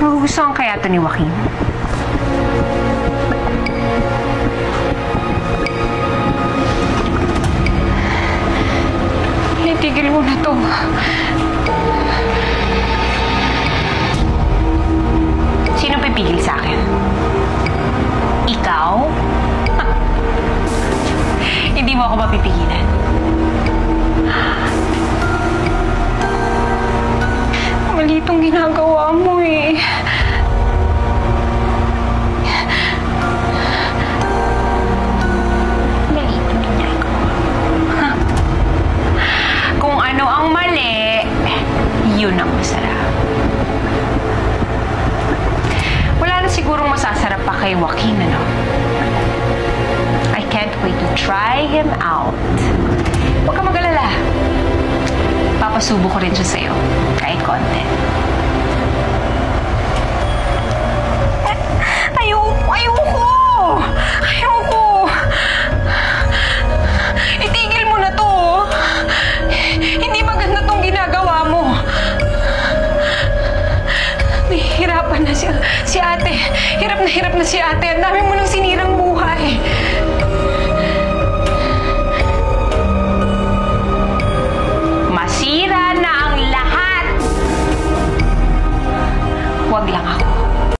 Magugustuhan kaya ito ni Joaquin? Itigil mo na to. Sino pipigil sa akin? Ikaw? Hindi mo ako mapipigilan. Mali itong ginagawa mo eh. Mali itong ginagawa. Kung ano ang mali, yun ang masarap. Wala na sigurong masasarap pa kay Joaquin, ano? I can't wait to try him out. Huwag ka mag-alala. Papasubo ko rin siya sa'yo. Kahit konti. Ayoko! Itigil mo na to. Hindi maganda tong ginagawa mo. Nahihirapan na si ate. Hirap na si ate. Ang dami mo nang sinirang buhay.